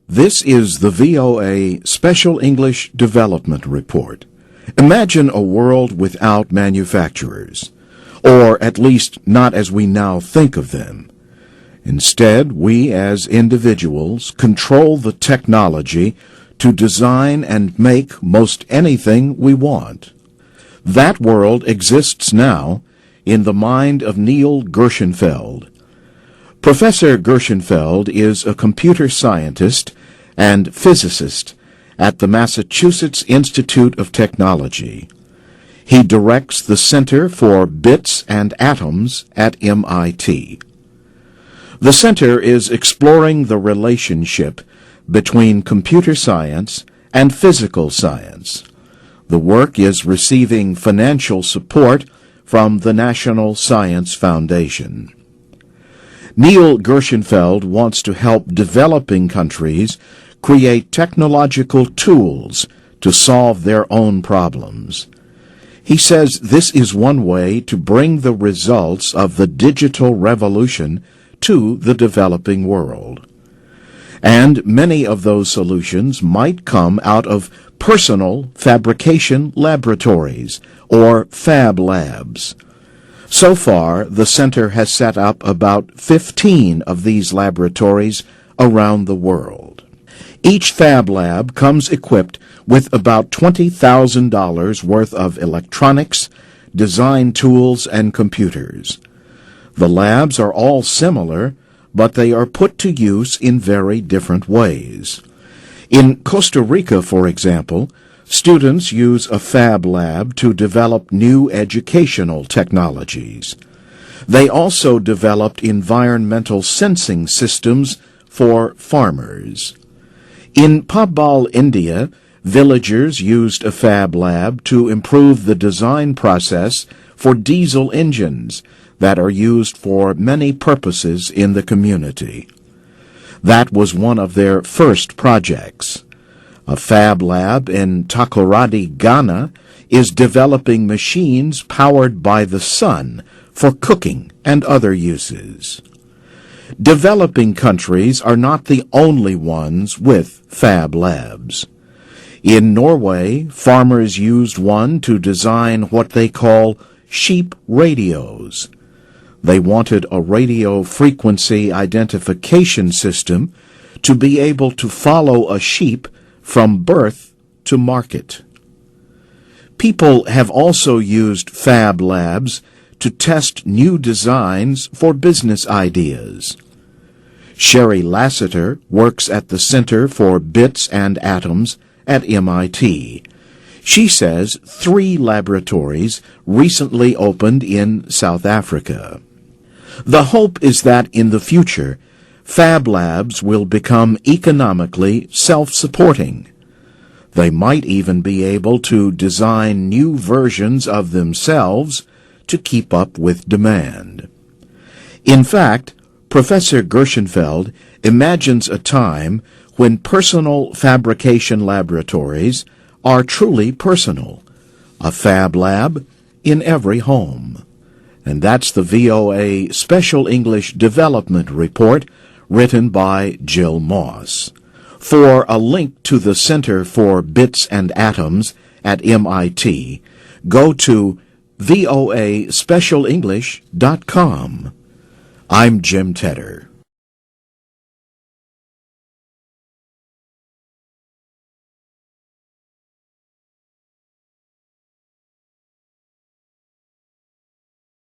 This is the VOA Special English Development Report. Imagine a world without manufacturers, or at least not as we now think of them. Instead, we as individuals control the technology to design and make most anything we want. That world exists now in the mind of Neil Gershenfeld. Professor Gershenfeld is a computer scientist and physicist at the Massachusetts Institute of Technology. He directs the Center for Bits and Atoms at MIT. The center is exploring the relationship between computer science and physical science. The work is receiving financial support from the National Science Foundation. Neil Gershenfeld wants to help developing countries create technological tools to solve their own problems. He says this is one way to bring the results of the digital revolution to the developing world. And many of those solutions might come out of personal fabrication laboratories, or FabLabs. So far, the center has set up about 15 of these laboratories around the world. Each FabLab comes equipped with about $20,000 worth of electronics, design tools, and computers. The labs are all similar, but they are put to use in very different ways. In Costa Rica, for example, students use a FabLab to develop new educational technologies. They also developed environmental sensing systems for farmers. In Pabal, India, villagers used a FabLab to improve the design process for diesel engines that are used for many purposes in the community. That was one of their first projects. A FabLab in Takoradi, Ghana, is developing machines powered by the sun for cooking and other uses. Developing countries are not the only ones with FabLabs. In Norway, farmers used one to design what they call sheep radios. They wanted a radio frequency identification system to be able to follow a sheep from birth to market. People have also used FabLabs to test new designs for business ideas. Sherry Lassiter works at the Center for Bits and Atoms at MIT. She says 3 laboratories recently opened in South Africa. The hope is that in the future, FabLabs will become economically self-supporting. They might even be able to design new versions of themselves to keep up with demand. In fact, Professor Gershenfeld imagines a time when personal fabrication laboratories are truly personal, a FabLab in every home. And that's the VOA Special English Development Report written by Jill Moss. For a link to the Center for Bits and Atoms at MIT, go to voaspecialenglish.com. I'm Jim Tedder.